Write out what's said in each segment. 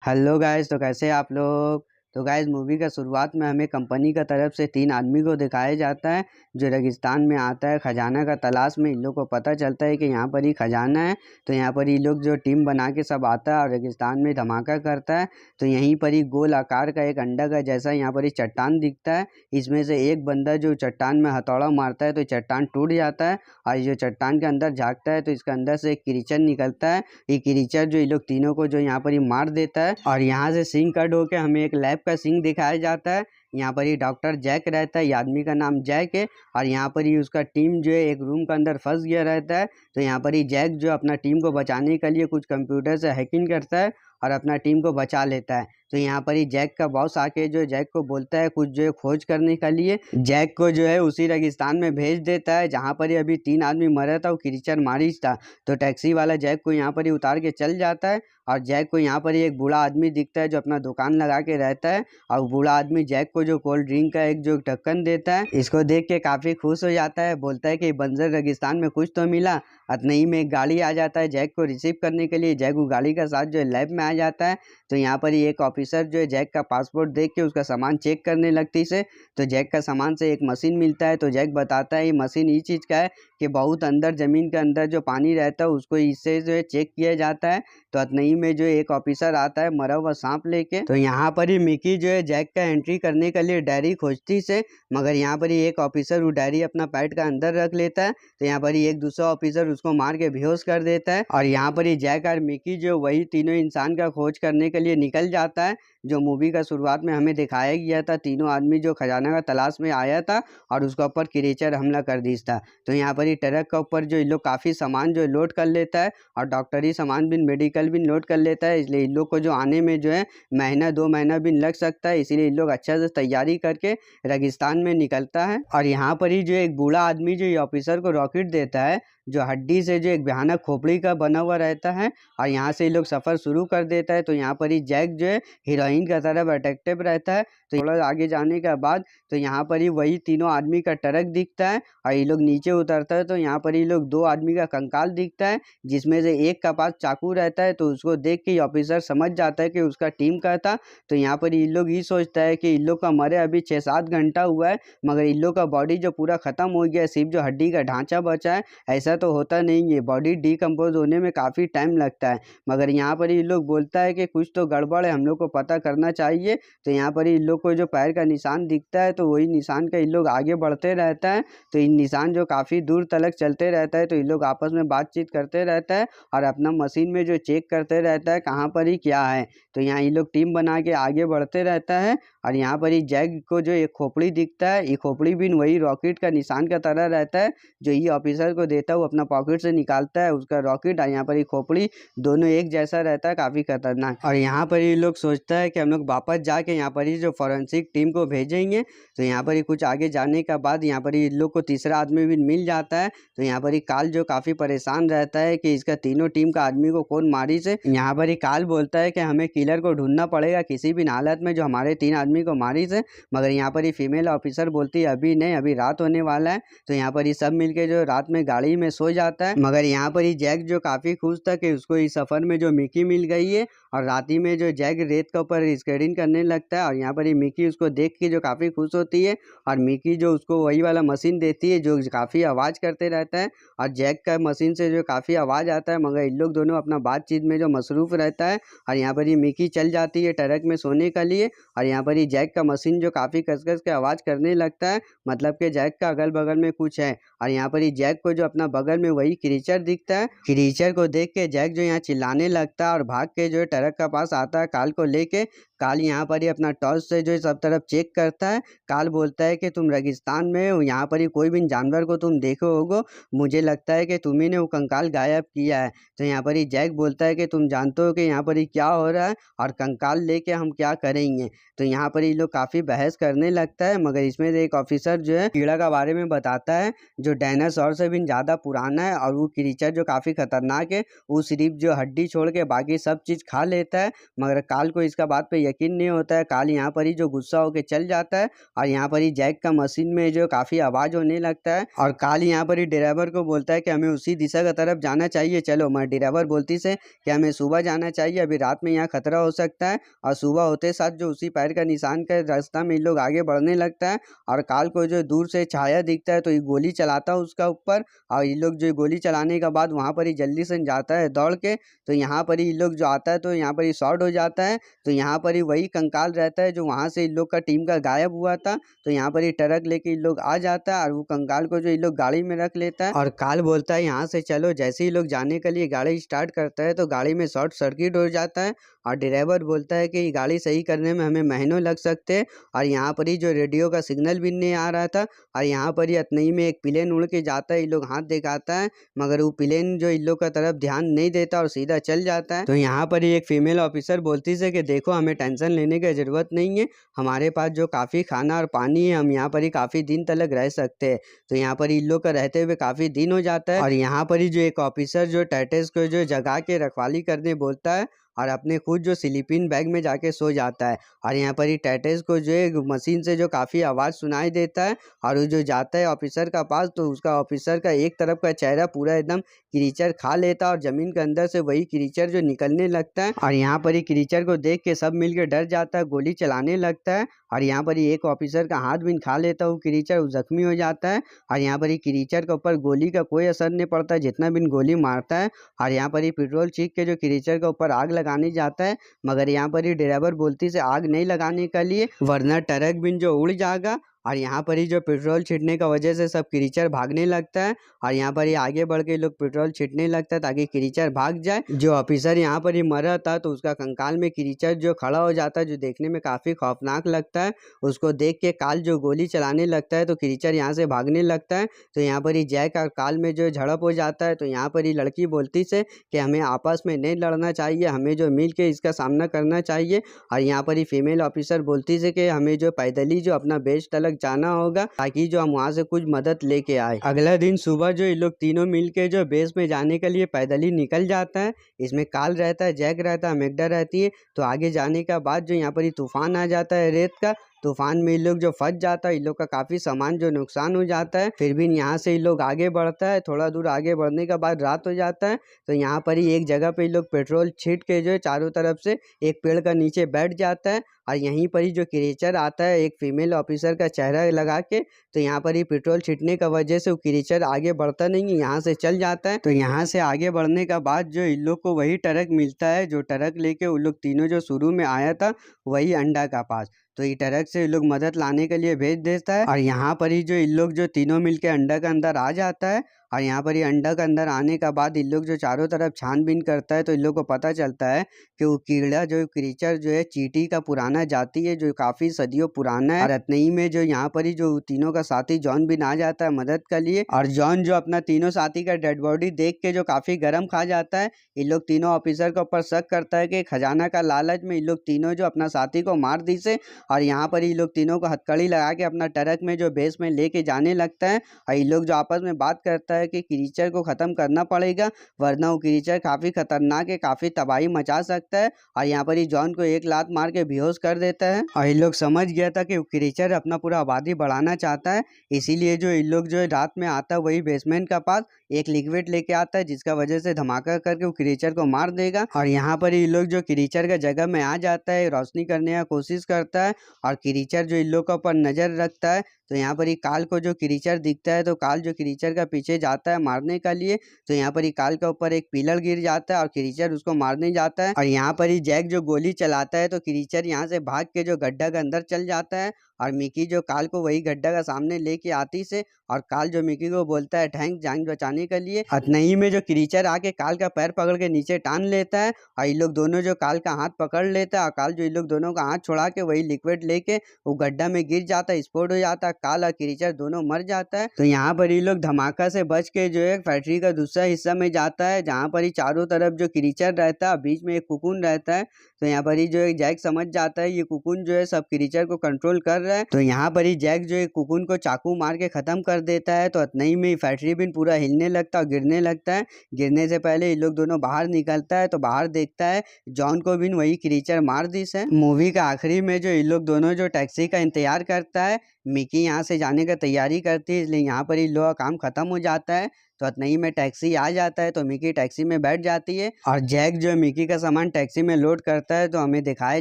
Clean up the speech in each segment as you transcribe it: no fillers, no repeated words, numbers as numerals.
Hello guys, तो कैसे हैं आप लोग। तो गाइस, मूवी का शुरुआत में हमें कंपनी का तरफ से 3 आदमी को दिखाया जाता है जो रेगिस्तान में आता है खजाना का तलाश में। इन लोग को पता चलता है कि यहाँ पर ही खजाना है। तो यहाँ पर ये लोग जो टीम बना के सब आता है और रेगिस्तान में धमाका करता है। तो यहीं पर ही गोल आकार का एक अंडा का जैसा यहाँ पर ही चट्टान दिखता है। इसमें से एक बंदा जो चट्टान में हथौड़ा मारता है तो चट्टान टूट जाता है और ये जो चट्टान के अंदर झाँकता है तो इसके अंदर से एक क्रीचर निकलता है। ये क्रीचर जो ये लोग तीनों को जो यहाँ पर ही मार देता है और यहाँ से सिंह कट होकर हमें एक लैब का सिंह दिखाया जाता है। यहाँ पर ही डॉक्टर जैक रहता है, ये आदमी का नाम जैक है और यहाँ पर ही उसका टीम जो है एक रूम के अंदर फंस गया रहता है। तो यहाँ पर ही जैक जो अपना टीम को बचाने के लिए कुछ कंप्यूटर से हैकिंग करता है और अपना टीम को बचा लेता है। तो यहाँ पर ही जैक का बॉस आके जो जैक को बोलता है कुछ जो है खोज करने के लिए। जैक को जो है उसी रेगिस्तान में भेज देता है जहाँ पर ही अभी 3 आदमी मरा था, वो क्रीचर मारिस था। तो टैक्सी वाला जैक को यहाँ पर ही उतार के चल जाता है और जैक को यहाँ पर ही एक बूढ़ा आदमी दिखता है जो अपना दुकान लगा के रहता है और बूढ़ा आदमी जैक को जो कोल्ड ड्रिंक का एक जो ढक्कन देता है, इसको देख के काफ़ी खुश हो जाता है। बोलता है कि बंजर रेगिस्तान में कुछ तो मिला। इतने में एक गाड़ी आ जाता है जैक को रिसीव करने के लिए। जैक वो गाड़ी का साथ जो है लैब में आ जाता है। तो यहाँ पर ही एक ऑफिसर जो है जैक का पासपोर्ट देख के उसका सामान चेक करने लगती से। तो जैक का सामान से एक मशीन मिलता है। तो जैक बताता है ये मशीन इस चीज़ का है कि बहुत अंदर ज़मीन के अंदर जो पानी रहता है उसको इससे जो है चेक किया जाता है। तो इतने में जो एक ऑफिसर आता है मरा हुआ सांप लेके। तो यहाँ पर ही मिकी जो है जैक का एंट्री करने के लिए डायरी खोजती से, मगर यहाँ पर ही एक ऑफिसर वो डायरी अपना पैड का अंदर रख लेता है। तो यहाँ पर ही एक दूसरा ऑफिसर उसको मार के बेहोश कर देता है और यहाँ पर ही जैक और मिकी जो वही तीनों इंसान का खोज करने के लिए निकल जाता है जो मूवी का शुरुआत में हमें दिखाया गया था। तीनों आदमी जो खजाना का तलाश में आया था और उसके ऊपर क्रीचर हमला कर दी था। तो यहाँ पर ही ट्रक के ऊपर जो इन लोग काफ़ी सामान जो लोड कर लेता है और डॉक्टरी सामान भी मेडिकल भी लोड कर लेता है। इसलिए इन लोग को जो आने में जो है महीना 2 महीना भी लग सकता है। इसीलिए इन लोग अच्छा से तैयारी करके रेगिस्तान में निकलता है और यहाँ पर ही जो एक बूढ़ा आदमी जो ये ऑफिसर को रॉकेट देता है जो हड्डी से जो एक भयानक खोपड़ी का बना हुआ रहता है और यहाँ से ये लोग सफ़र शुरू कर देता है। तो यहाँ पर ही जैक जो है हीरोइन का तरफ अट्रैक्टिव रहता है। तो थोड़ा आगे जाने के बाद तो यहाँ पर ही वही तीनों आदमी का ट्रक दिखता है और ये लोग नीचे उतरता है। तो यहाँ पर ये लोग 2 आदमी का कंकाल दिखता है जिसमें से एक का पास चाकू रहता है। तो उसको देख के ऑफिसर समझ जाता है कि उसका टीम का था। तो यहाँ पर इन लोग ये सोचता है कि इन लोग का मरे अभी 6-7 घंटा हुआ है, मगर इन लोग का बॉडी जो पूरा ख़त्म हो गया है, सिर्फ जो हड्डी का ढांचा बचा है। ऐसा तो होता नहीं है, बॉडी डिकम्पोज होने में काफ़ी टाइम लगता है। मगर यहाँ पर ये लोग बोलता है कि कुछ तो गड़बड़ है, हम लोग को पता करना चाहिए। तो यहाँ पर इन लोग को जो पैर का निशान दिखता है तो वही निशान का इन लोग आगे बढ़ते रहता है। तो इन निशान जो काफ़ी दूर तक चलते रहता है। तो इन लोग आपस में बातचीत करते रहता है और अपना मशीन में जो चेक करते रहता है कहाँ पर ही क्या है। तो यहाँ ये लोग टीम बना के आगे बढ़ते रहता है और यहाँ पर ही जैक को जो एक खोपड़ी दिखता है, ये खोपड़ी भी वही रॉकेट का निशान का तरह रहता है जो ये ऑफिसर को देता है। वो अपना पॉकेट से निकालता है उसका रॉकेट और यहाँ पर ही खोपड़ी दोनों एक जैसा रहता है, काफ़ी खतरनाक। और यहाँ पर ये लोग सोचता है कि हम लोग वापस जाके यहाँ पर ही जो फॉरेंसिक टीम को भेजेंगे। तो यहाँ पर ही कुछ आगे जाने के बाद यहाँ पर इन लोग को तीसरा आदमी भी मिल जाता है। तो यहाँ पर ही काल जो काफ़ी परेशान रहता है कि इसका तीनों टीम का आदमी को कौन मारी से। यहाँ पर ही काल बोलता है कि हमें किलर को ढूंढना पड़ेगा किसी भी हालत में जो हमारे 3 आदमी को मारी से। मगर यहाँ पर ही फीमेल ऑफिसर बोलती है अभी नहीं, अभी रात होने वाला है। तो यहाँ पर ही सब मिलके जो रात में गाड़ी में सो जाता है। मगर यहाँ पर ही जैक जो काफ़ी खुश था कि उसको इस सफ़र में जो मिकी मिल गई है और राती में जो जैक रेत के ऊपर स्केटिंग करने लगता है और यहाँ पर ही मिकी उसको देख के जो काफ़ी खुश होती है और मिकी जो उसको वही वाला मशीन देती है जो काफ़ी आवाज़ करते रहता है और जैक का मशीन से जो काफ़ी आवाज़ आता है। मगर इन लोग दोनों अपना बातचीत में जो मसरूफ़ रहता है और यहाँ पर ही मिकी चल जाती है ट्रक में सोने के लिए और यहाँ पर ही जैक का मशीन जो काफ़ी कस-कस के आवाज़ करने लगता है, मतलब कि जैक का अगल बगल में कुछ है। और यहाँ पर ही जैक को जो अपना बगल में वही क्रीचर दिखता है। क्रीचर को देख के जैक जो यहाँ चिल्लाने लगता है और भाग के जो ट्रक का पास आता है काल को लेके। काल यहाँ पर ही अपना टॉर्च से जो सब तरफ चेक करता है। काल बोलता है कि तुम रेगिस्तान में हो, यहाँ पर ही कोई भी जानवर को तुम देखो होगो, मुझे लगता है कि तुम्ही ने वो कंकाल गायब किया है। तो यहाँ पर ही जैक बोलता है कि तुम जानते हो कि यहाँ पर ही क्या हो रहा है और कंकाल लेके हम क्या करेंगे। तो यहाँ पर ये लोग काफ़ी बहस करने लगता है। मगर इसमें से एक ऑफिसर जो है कीड़ा के बारे में बताता है जो डायनासोर से भी ज़्यादा पुराना है और वो क्रीचर जो काफ़ी खतरनाक है। वो सिर्फ जो हड्डी छोड़ के बाकी सब चीज़ खा लेता है। मगर काल को इसका बात पे यकीन नहीं होता है। काल यहाँ पर ही जो गुस्सा होकर चल जाता है और यहाँ पर ही जैक का मशीन में जो काफ़ी आवाज़ होने लगता है और काल यहाँ पर ही ड्राइवर को बोलता है कि हमें उसी दिशा की तरफ जाना चाहिए। चलो, मैं ड्राइवर बोलती से कि हमें सुबह जाना चाहिए, अभी रात में यहाँ खतरा हो सकता है। और सुबह होते साथ जो उसी पैर का निशान का रास्ता में इन लोग आगे बढ़ने लगता है और काल को जो दूर से छाया दिखता है तो ये गोली चलाता है उसका ऊपर। और ये लोग जो गोली चलाने के बाद वहाँ पर ही जल्दी से जाता है दौड़ के। तो यहाँ पर ही इन लोग जो आता है तो यहाँ पर ही शॉर्ट हो जाता है। तो यहाँ पर ही वही कंकाल रहता है जो वहाँ से इन लोग का टीम का गायब हुआ था। तो यहाँ पर ही ट्रक लेके इन लोग आ जाता है और वो कंकाल को जो इन लोग गाड़ी में रख लेता है और काल बोलता है यहाँ से चलो। जैसे ही लोग जाने के लिए गाड़ी स्टार्ट करता है तो गाड़ी में शॉर्ट सर्किट हो जाता है और ड्राइवर बोलता है कि गाड़ी सही करने में हमें महीनों लग सकते हैं। और यहाँ पर ही जो रेडियो का सिग्नल भी नहीं आ रहा था और यहाँ पर ही अतनई में एक प्लेन उड़ के जाता है। इन लोग हाथ दिखाता है मगर वो प्लेन जो इन लोग का तरफ ध्यान नहीं देता और सीधा चल जाता है। तो यहाँ पर ही एक फीमेल ऑफिसर बोलती है कि देखो, हमें टेंशन लेने की ज़रूरत नहीं है, हमारे पास जो काफ़ी खाना और पानी है, हम यहाँ पर ही काफ़ी दिन तक रह सकते हैं। तो यहाँ पर इन लोग का रहते हुए काफ़ी दिन हो जाता है और यहाँ पर ही जो एक ऑफिसर जो टाइटस को जो जगा के रखवाली करने बोलता है और अपने खुद जो स्लीपिंग बैग में जाके सो जाता है। और यहाँ पर ही टाइटस को जो है मशीन से जो काफ़ी आवाज़ सुनाई देता है और वो जो जाता है ऑफिसर का पास तो उसका ऑफिसर का एक तरफ का चेहरा पूरा एकदम क्रीचर खा लेता है और ज़मीन के अंदर से वही क्रीचर जो निकलने लगता है। और यहाँ पर ही क्रीचर को देख के सब मिलकर डर जाता है, गोली चलाने लगता है। और यहाँ पर ही एक ऑफिसर का हाथ भी खा लेता है वो क्रीचर, वो जख्मी हो जाता है। और यहाँ पर ही क्रीचर के ऊपर गोली का कोई असर नहीं पड़ता जितना भी गोली मारता है। और यहाँ पर ही पेट्रोल छींक के जो क्रीचर के ऊपर आग लगाने जाता है मगर यहाँ पर ही ड्राइवर बोलती से आग नहीं लगाने के लिए वरना ट्रक भी जो उड़ जाएगा। और यहाँ पर ही जो पेट्रोल छिड़ने का वजह से सब क्रीचर भागने लगता है और यहाँ पर ही आगे बढ़ के लोग पेट्रोल छिड़ने लगता है ताकि क्रीचर भाग जाए। जो ऑफिसर यहाँ पर ही मरा था तो उसका कंकाल में क्रीचर जो खड़ा हो जाता है जो देखने में काफ़ी खौफनाक लगता है। उसको देख के काल जो गोली चलाने लगता है तो क्रीचर यहाँ से भागने लगता है। तो यहाँ पर ही जैक और काल में जो झड़प हो जाता है तो यहाँ पर ही लड़की बोलती से कि हमें आपस में नहीं लड़ना चाहिए, हमें जो मिल के इसका सामना करना चाहिए। और यहाँ पर ही फीमेल ऑफिसर बोलती से कि हमें जो पैदल ही जो अपना बेस तलक जाना होगा ताकि जो हम वहाँ से कुछ मदद लेके आए। अगला दिन सुबह जो ये लोग तीनों मिलके जो बेस में जाने के लिए पैदल ही निकल जाता है। इसमें काल रहता है, जैक रहता है, मैगडा रहती है। तो आगे जाने का बाद जो यहाँ पर ही तूफान आ जाता है रेत का, तूफान में इन लोग जो फंस जाता है, इन लोग का काफ़ी सामान जो नुकसान हो जाता है। फिर भी यहाँ से इन लोग आगे बढ़ता है, थोड़ा दूर आगे बढ़ने के बाद रात हो जाता है। तो यहाँ पर ही एक जगह पे इन लोग पेट्रोल छींट के जो है चारों तरफ से एक पेड़ का नीचे बैठ जाता है और यहीं पर ही जो क्रीचर आता है एक फीमेल ऑफिसर का चेहरा लगा के। तो यहाँ पर ही पेट्रोल छींटने का वजह से वो क्रीचर आगे बढ़ता नहीं है, यहाँ से चल जाता है। तो यहाँ से आगे बढ़ने का बाद जो इन लोग को वही ट्रक मिलता है जो ट्रक लेके उन लोग तीनों जो शुरू में आया था वही अंडा का पास। तो ये ट्रक से इन लोग मदद लाने के लिए भेज देता है और यहाँ पर ही जो इन लोग जो तीनों मिलके अंडा के अंदर आ जाता है। और यहाँ पर ये अंडा के अंदर आने का बाद इन लोग जो चारों तरफ छानबीन करता है तो इन लोग को पता चलता है कि वो कीड़ा जो क्रीचर जो है चींटी का पुराना जाति है जो काफ़ी सदियों पुराना है। और अतनई में जो यहाँ पर ही जो तीनों का साथी जॉन भी आ जाता है मदद के लिए। और जॉन जो अपना तीनों साथी का डेड बॉडी देख के जो काफ़ी गर्म खा जाता है। इन लोग तीनों ऑफिसर के ऊपर शक करता है कि खजाना का लालच में इन लोग तीनों जो अपना साथी को मार दी से। और यहाँ पर ये लोग तीनों को हथकड़ी लगा के अपना ट्रक में जो बेस में लेके जाने लगता है। और ये लोग जो आपस में बात करता है कि क्रीचर को ख़त्म करना पड़ेगा वरना वो क्रीचर काफ़ी खतरनाक है, काफ़ी तबाही मचा सकता है। और यहाँ पर ही जॉन को एक लात मार के बेहोश कर देता है। और ये लोग समझ गया था कि वो क्रीचर अपना पूरा आबादी बढ़ाना चाहता है, इसीलिए जो इन लोग जो रात में आता है वही बेसमेंट का पास एक लिक्विड लेके आता है जिसका वजह से धमाका करके वो क्रीचर को मार देगा। और यहाँ पर ये लोग जो क्रीचर का जगह में आ जाता है, रोशनी करने का कोशिश करता है और क्रीचर जो इन लोग के ऊपर नज़र रखता है। तो यहाँ पर ही काल को जो क्रीचर दिखता है तो काल जो क्रीचर का पीछे जाता है मारने के लिए। तो यहाँ पर ही काल के ऊपर एक पिलर गिर जाता है और क्रीचर उसको मारने जाता है। और यहाँ पर ही जैक जो गोली चलाता है तो क्रीचर यहाँ से भाग के जो गड्ढा के अंदर चल जाता है और मिकी जो काल को वही गड्ढा का सामने लेके आती से। और काल जो मिकी को बोलता है थैंक जान बचाने के लिए। अतनई में जो क्रीचर आके काल का पैर पकड़ के नीचे टान लेता है और ये लोग दोनों जो काल का हाथ पकड़ लेता है और काल जो इन लोग दोनों का हाथ छुड़ा के वही लिक्विड लेके वो गड्ढा में गिर जाता है, स्फोट हो जाता है, काल और क्रीचर दोनों मर जाता है। तो यहाँ पर ये लोग धमाका से बच के जो है फैक्ट्री का दूसरा हिस्सा में जाता है जहाँ पर ही चारों तरफ जो क्रीचर रहता है बीच में एक कुकुन रहता है। तो यहाँ पर ही जो है जैक समझ जाता है ये कुकुन जो है सब क्रीचर को कंट्रोल कर रहा है। तो यहाँ पर ही जैक जो है कुकुन को चाकू मार के खत्म कर देता है। तो इतना ही में फैक्ट्री भी पूरा हिलने लगता है और गिरने लगता है। गिरने से पहले ये लोग दोनों बाहर निकलता है तो बाहर देखता है जॉन को भी वही क्रीचर मार दिस है। मूवी का आखिरी में जो ये लोग दोनों जो टैक्सी का इंतजार करता है, मिकी यहाँ से जाने का तैयारी करती है, इसलिए यहाँ पर ही लोग काम खत्म हो जाता है। तो इतना ही में टैक्सी आ जाता है तो मिकी टैक्सी में बैठ जाती है और जैक जो है मिकी का सामान टैक्सी में लोड करता है। तो हमें दिखाया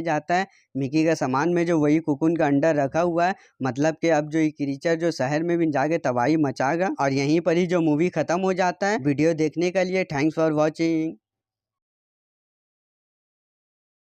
जाता है मिकी का सामान में जो वही कुकुन का अंडा रखा हुआ है, मतलब कि अब जो ये क्रीचर जो शहर में भी जाके तबाही मचाएगा। और यहीं पर ही जो मूवी खत्म हो जाता है। वीडियो देखने के लिए थैंक्स फॉर वॉचिंग।